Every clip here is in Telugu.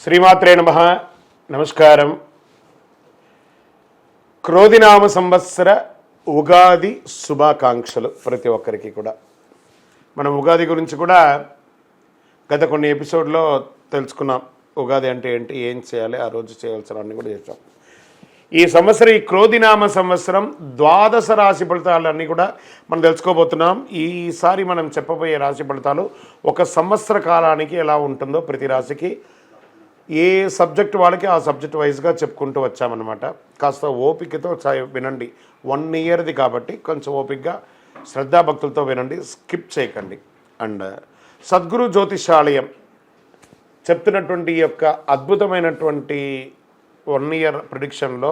శ్రీమాత్రే నమః. నమస్కారం. క్రోధినామ సంవత్సర ఉగాది శుభాకాంక్షలు ప్రతి ఒక్కరికి కూడా. మనం ఉగాది గురించి కూడా గత కొన్ని ఎపిసోడ్లో తెలుసుకున్నాం. ఉగాది అంటే ఏంటి, ఏం చేయాలి, ఆ రోజు చేయాల్సినవన్నీ కూడా చేసాం. ఈ సంవత్సరం ఈ క్రోధినామ సంవత్సరం ద్వాదశ రాశి ఫలితాలన్నీ కూడా మనం తెలుసుకోబోతున్నాం. ఈసారి మనం చెప్పబోయే రాశి ఫలితాలు ఒక సంవత్సర కాలానికి ఎలా ఉంటుందో ప్రతి రాశికి ఏ సబ్జెక్ట్ వాళ్ళకి ఆ సబ్జెక్ట్ వైజ్గా చెప్పుకుంటూ వచ్చామన్నమాట. కాస్త ఓపికతో వినండి. 1 ఇయర్ది కాబట్టి కొంచెం ఓపికగా శ్రద్ధాభక్తులతో వినండి, స్కిప్ చేయకండి. అండ్ సద్గురు జ్యోతిషాలయం చెప్తున్నటువంటి ఈ యొక్క అద్భుతమైనటువంటి 1 ఇయర్ ప్రిడిక్షన్లో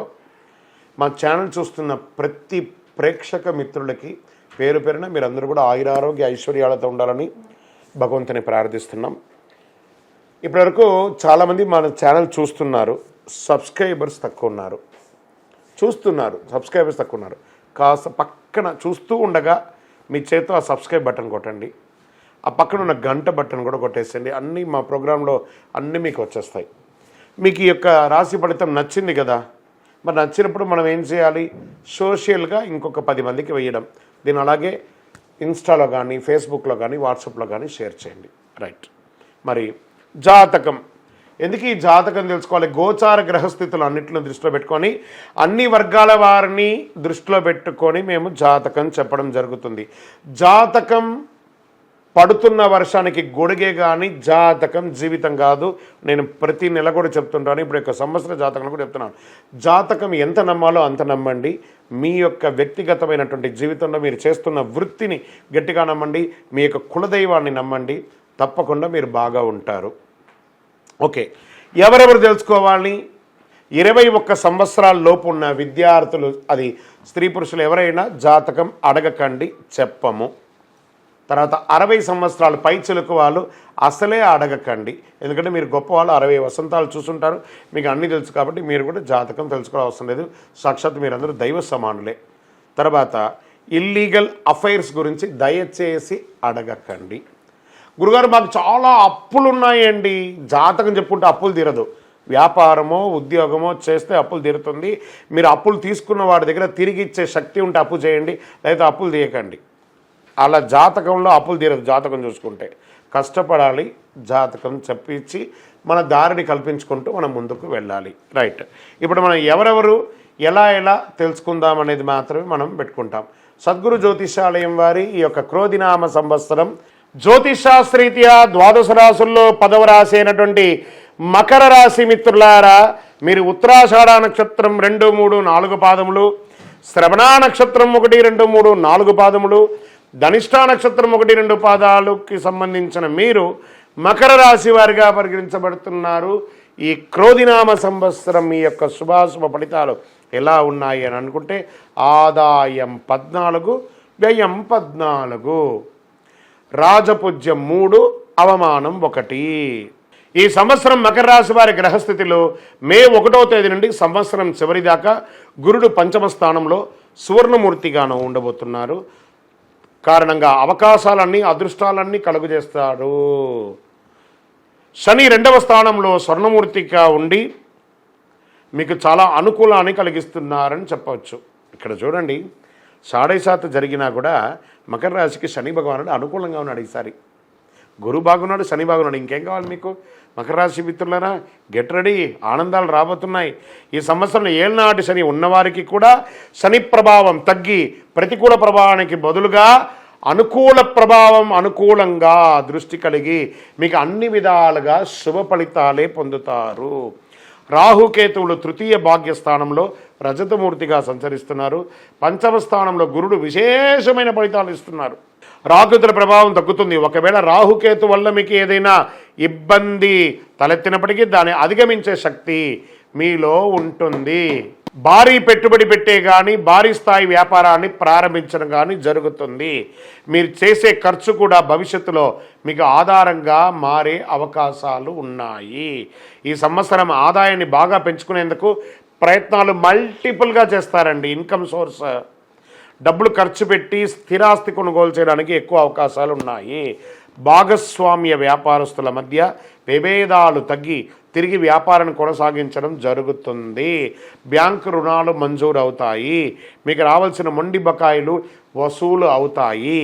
మా ఛానల్ చూస్తున్న ప్రతి ప్రేక్షక మిత్రులకి పేరు పేరున మీరందరూ కూడా ఆయురారోగ్య ఐశ్వర్యాలతో ఉండాలని భగవంతుని ప్రార్థిస్తున్నాం. ఇప్పటివరకు చాలామంది మన ఛానల్ చూస్తున్నారు, సబ్స్క్రైబర్స్ తక్కువ ఉన్నారు. సబ్స్క్రైబర్స్ తక్కువ ఉన్నారు. కాస్త పక్కన చూస్తూ ఉండగా మీ చేతితో ఆ సబ్స్క్రైబ్ బటన్ కొట్టండి. ఆ పక్కన ఉన్న గంట బటన్ కూడా కొట్టేసండి. అన్నీ మా ప్రోగ్రాంలో అన్నీ మీకు వచ్చేస్తాయి. మీకు ఈ యొక్క రాశి ఫలితం నచ్చింది కదా, మరి నచ్చినప్పుడు మనం ఏం చేయాలి? సోషల్గా ఇంకొక 10 మందికి వేయడం. దీన్ని అలాగే ఇన్స్టాలో కానీ, ఫేస్బుక్లో కానీ, వాట్సాప్లో కానీ షేర్ చేయండి. రైట్. మరి జాతకం ఎందుకు ఈ జాతకం తెలుసుకోవాలి? గోచార గ్రహస్థితులు అన్నింటిని దృష్టిలో పెట్టుకొని అన్ని వర్గాల వారిని దృష్టిలో పెట్టుకొని మేము జాతకం చెప్పడం జరుగుతుంది. జాతకం పడుతున్న వర్షానికి గొడుగే కానీ జాతకం జీవితం కాదు. నేను ప్రతి నెల కూడా చెప్తుంటాను. ఇప్పుడు యొక్క సంవత్సర జాతకం కూడా చెప్తున్నాను. జాతకం ఎంత నమ్మాలో అంత నమ్మండి. మీ యొక్క వ్యక్తిగతమైనటువంటి జీవితంలో మీరు చేస్తున్న వృత్తిని గట్టిగా నమ్మండి. మీ యొక్క కులదైవాన్ని నమ్మండి. తప్పకుండా మీరు బాగా ఉంటారు. ఓకే, ఎవరెవరు తెలుసుకోవాలి? 21 సంవత్సరాల లోపు ఉన్న విద్యార్థులు, అది స్త్రీ పురుషులు ఎవరైనా జాతకం అడగకండి, చెప్పము. తర్వాత 60 సంవత్సరాలు పైచిలుకు వాళ్ళు అసలే అడగకండి. ఎందుకంటే మీరు గొప్ప వాళ్ళు, 60 వసంతాలు చూసుంటారు, మీకు అన్నీ తెలుసు కాబట్టి మీరు కూడా జాతకం తెలుసుకోవాల్సిన అవసరం లేదు. సాక్షాత్ మీరందరూ దైవ సమానులే. తర్వాత ఇల్లీగల్ అఫైర్స్ గురించి దయచేసి అడగకండి. గురుగారు మాకు చాలా అప్పులు ఉన్నాయండి. జాతకం చెప్పుకుంటే అప్పులు తీరదు. వ్యాపారమో ఉద్యోగమో చేస్తే అప్పులు తీరుతుంది. మీరు అప్పులు తీసుకున్న వాడి దగ్గర తిరిగి ఇచ్చే శక్తి ఉంటే అప్పు చేయండి, లేదా అప్పులు తీయకండి. అలా జాతకంలో అప్పులు తీరదు. జాతకం చూసుకుంటే కష్టపడాలి. జాతకం చెప్పించి మన దారిని కల్పించుకుంటూ మనం ముందుకు వెళ్ళాలి. రైట్. ఇప్పుడు మనం ఎవరెవరు ఎలా తెలుసుకుందాం అనేది మాత్రమే మనం పెట్టుకుంటాం. సద్గురు జ్యోతిషాలయం వారి ఈ యొక్క క్రోధినామ సంవత్సరం జ్యోతిషాస్త్రీత్యా ద్వాదశ రాశుల్లో 10వ రాశి అయినటువంటి మకర రాశి మిత్రులారా, మీరు ఉత్తరాషాఢ నక్షత్రం 2, 3, 4 పాదములు, శ్రవణ నక్షత్రం 1, 2, 3, 4 పాదములు, ధనిష్ఠా నక్షత్రం 1, 2 పాదాలకి సంబంధించిన మీరు మకర రాశి వారిగా పరిగణించబడుతున్నారు. ఈ క్రోధినామ సంవత్సరం మీ యొక్క శుభాశుభ ఫలితాలు ఎలా ఉన్నాయి అని అనుకుంటే ఆదాయం 14, వ్యయం 14, రాజపూజ్యం 3, అవమానం 1. ఈ సంవత్సరం మకర రాశి వారి గ్రహస్థితిలో మే 1వ తేదీ నుండి సంవత్సరం చివరి దాకా గురుడు 5వ స్థానంలో సువర్ణమూర్తిగాను ఉండబోతున్నారు. కారణంగా అవకాశాలన్నీ అదృష్టాలన్నీ కలుగజేస్తాడు. శని 2వ స్థానంలో స్వర్ణమూర్తిగా ఉండి మీకు చాలా అనుకూలాన్ని కలిగిస్తున్నారని చెప్పవచ్చు. ఇక్కడ చూడండి, 7.5 జరిగినా కూడా మకర రాశికి శని భగవానుడు అనుకూలంగా ఉన్నాడు. ఈసారి గురు బాగున్నాడు, శని బాగున్నాడు. ఇంకేం కావాలి మీకు? మకర రాశి మిత్రులారా, గెట్ రెడీ. ఆనందాలు రాబోతున్నాయి. ఈ సంవత్సరం ఏళ్ళనాటి శని ఉన్నవారికి కూడా శని ప్రభావం తగ్గి ప్రతికూల ప్రభావానికి బదులుగా అనుకూల ప్రభావం అనుకూలంగా దృష్టి కలిగి మీకు అన్ని విధాలుగా శుభ ఫలితాలే పొందుతారు. రాహుకేతువులు 3య భాగ్యస్థానంలో రజతమూర్తిగా సంచరిస్తున్నారు. 5వ స్థానంలో గురుడు విశేషమైన ఫలితాలు ఇస్తున్నారు. రాహుకేతుల ప్రభావం తగ్గుతుంది. ఒకవేళ రాహుకేతు వల్ల మీకు ఏదైనా ఇబ్బంది తలెత్తినప్పటికీ దాన్ని అధిగమించే శక్తి మీలో ఉంటుంది. భారీ పెట్టుబడి పెట్టే కానీ భారీ స్థాయి వ్యాపారాన్ని ప్రారంభించడం కానీ జరుగుతుంది. మీరు చేసే ఖర్చు కూడా భవిష్యత్తులో మీకు ఆధారంగా మారే అవకాశాలు ఉన్నాయి. ఈ సంవత్సరం ఆదాయాన్ని బాగా పెంచుకునేందుకు ప్రయత్నాలు మల్టిపుల్గా చేస్తారండి. ఇన్కమ్ సోర్స్ డబ్బులు ఖర్చు పెట్టి స్థిరాస్తి కొనుగోలు చేయడానికి ఎక్కువ అవకాశాలు ఉన్నాయి. భాగస్వామ్య వ్యాపారస్తుల మధ్య విభేదాలు తగ్గి తిరిగి వ్యాపారాన్ని కొనసాగించడం జరుగుతుంది. బ్యాంకు రుణాలు మంజూరు అవుతాయి. మీకు రావాల్సిన మొండి బకాయిలు వసూలు అవుతాయి.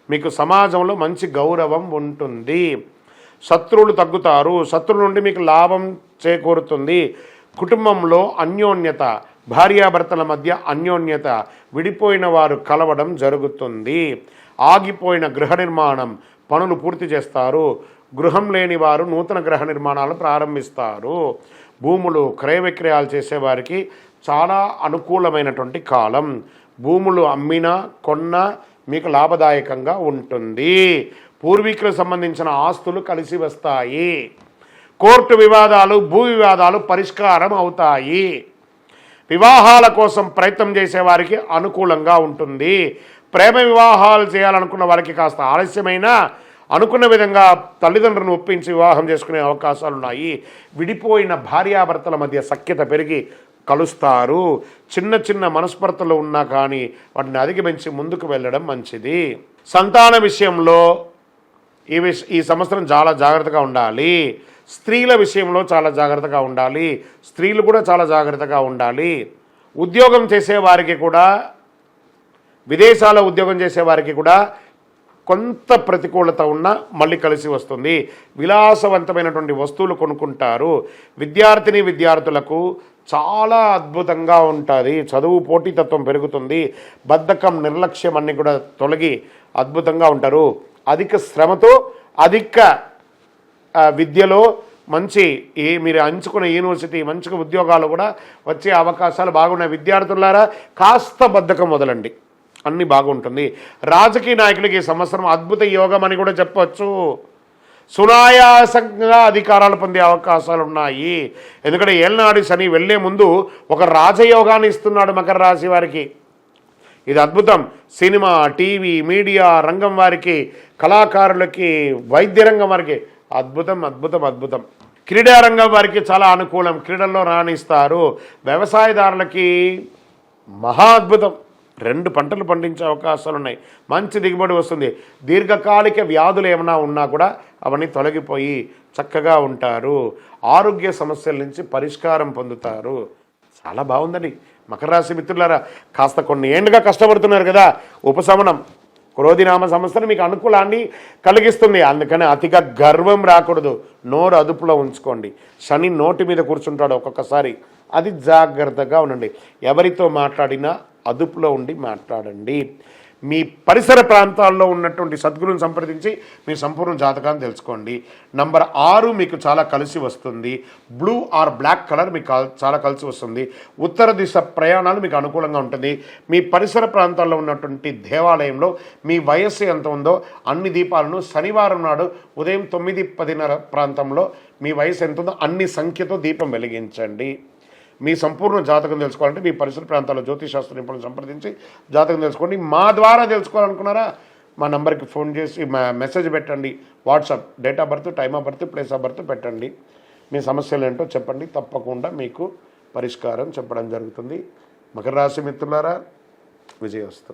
మీకు సమాజంలో మంచి గౌరవం ఉంటుంది. శత్రువులు తగ్గుతారు. శత్రువుల నుండి మీకు లాభం చేకూరుతుంది. కుటుంబంలో అన్యోన్యత, భార్యాభర్తల మధ్య అన్యోన్యత, విడిపోయిన వారు కలవడం జరుగుతుంది. ఆగిపోయిన గృహ నిర్మాణం పనులు పూర్తి చేస్తారు. గృహం లేని వారు నూతన గృహ నిర్మాణాలు ప్రారంభిస్తారు. భూములు క్రయ విక్రయాలు చేసేవారికి చాలా అనుకూలమైనటువంటి కాలం. భూములు అమ్మినా కొన్నా మీకు లాభదాయకంగా ఉంటుంది. పూర్వీకులకు సంబంధించిన ఆస్తులు కలిసి వస్తాయి. కోర్టు వివాదాలు, భూ వివాదాలు పరిష్కారం అవుతాయి. వివాహాల కోసం ప్రయత్నం చేసేవారికి అనుకూలంగా ఉంటుంది. ప్రేమ వివాహాలు చేయాలనుకున్న వారికి కాస్త ఆలస్యమైన అనుకున్న విధంగా తల్లిదండ్రులను ఒప్పించి వివాహం చేసుకునే అవకాశాలు ఉన్నాయి. విడిపోయిన భార్యాభర్తల మధ్య సఖ్యత పెరిగి కలుస్తారు. చిన్న చిన్న మనస్పర్ధలు ఉన్నా కానీ వాటిని అధిగమించి ముందుకు వెళ్ళడం మంచిది. సంతాన విషయంలో ఈ సంవత్సరం చాలా జాగ్రత్తగా ఉండాలి. స్త్రీల విషయంలో చాలా జాగ్రత్తగా ఉండాలి. స్త్రీలు కూడా చాలా జాగ్రత్తగా ఉండాలి. ఉద్యోగం చేసేవారికి కూడా, విదేశాల ఉద్యోగం చేసేవారికి కూడా కొంత ప్రతికూలత ఉన్నా మళ్ళీ కలిసి వస్తుంది. విలాసవంతమైనటువంటి వస్తువులు కొనుక్కుంటారు. విద్యార్థులకు చాలా అద్భుతంగా ఉంటుంది. చదువు పోటీతత్వం పెరుగుతుంది. బద్ధకం, నిర్లక్ష్యం అన్నీ కూడా తొలగి అద్భుతంగా ఉంటారు. అధిక శ్రమతో అధిక విద్యలో మంచి మీరు ఎంచుకున్న యూనివర్సిటీ మంచిగా ఉద్యోగాలు కూడా వచ్చే అవకాశాలు బాగున్నాయి. విద్యార్థులారా కాస్త బద్ధకం వదలండి, అన్నీ బాగుంటుంది. రాజకీయ నాయకులకి ఈ సంవత్సరం అద్భుత యోగం అని కూడా చెప్పవచ్చు. సునాయాసంగా అధికారాలు పొందే అవకాశాలు ఉన్నాయి. ఎందుకంటే ఏళ్ళనాడు శని వెళ్లే ముందు ఒక రాజయోగాన్ని ఇస్తున్నాడు మకర రాశి వారికి. ఇది అద్భుతం. సినిమా, టీవీ, మీడియా రంగం వారికి, కళాకారులకి, వైద్య రంగం వారికి అద్భుతం అద్భుతం అద్భుతం. క్రీడారంగం వారికి చాలా అనుకూలం. క్రీడల్లో రాణిస్తారు. వ్యవసాయదారులకి మహా అద్భుతం. 2 పంటలు పండించే అవకాశాలు ఉన్నాయి. మంచి దిగుబడి వస్తుంది. దీర్ఘకాలిక వ్యాధులు ఏమైనా ఉన్నా కూడా అవన్నీ తొలగిపోయి చక్కగా ఉంటారు. ఆరోగ్య సమస్యల నుంచి పరిష్కారం పొందుతారు. చాలా బాగుందండి. మకర రాశి మిత్రులారా, కాస్త కొన్ని ఏళ్ళుగా కష్టపడుతున్నారు కదా, ఉపశమనం. క్రోధినామ సంవత్సరం మీకు అనుకూలాన్ని కలిగిస్తుంది. అందుకని అతిగా గర్వం రాకూడదు. నోరు అదుపులో ఉంచుకోండి. శని నోటి మీద కూర్చుంటాడు ఒక్కొక్కసారి. అది జాగ్రత్తగా ఉండండి. ఎవరితో మాట్లాడినా అదుపులో ఉండి మాట్లాడండి. మీ పరిసర ప్రాంతాల్లో ఉన్నటువంటి సద్గురుని సంప్రదించి మీ సంపూర్ణ జాతకాన్ని తెలుసుకోండి. నంబర్ 6 మీకు చాలా కలిసి వస్తుంది. బ్లూ ఆర్ బ్లాక్ కలర్ మీకు చాలా కలిసి వస్తుంది. ఉత్తర దిశ ప్రయాణాలు మీకు అనుకూలంగా ఉంటుంది. మీ పరిసర ప్రాంతాల్లో ఉన్నటువంటి దేవాలయంలో మీ వయస్సు ఎంత ఉందో అన్ని దీపాలను శనివారం నాడు ఉదయం 9:10 ప్రాంతంలో మీ వయసు ఎంత ఉందో అన్ని సంఖ్యతో దీపం వెలిగించండి. మీ సంపూర్ణ జాతకం తెలుసుకోవాలంటే మీ పరిసర ప్రాంతాల్లో జ్యోతిషాస్త్ర నిపుణులను సంప్రదించి జాతకం తెలుసుకోండి. మా ద్వారా తెలుసుకోవాలనుకున్నారా మా నంబర్కి ఫోన్ చేసి మెసేజ్ పెట్టండి. WhatsApp date of birth, time of birth, place of birth పెట్టండి. మీ సమస్యలు ఏంటో చెప్పండి. తప్పకుండా మీకు పరిష్కారం చెప్పడం జరుగుతుంది. మకర రాశి మిత్రులారా, విజయోస్తు.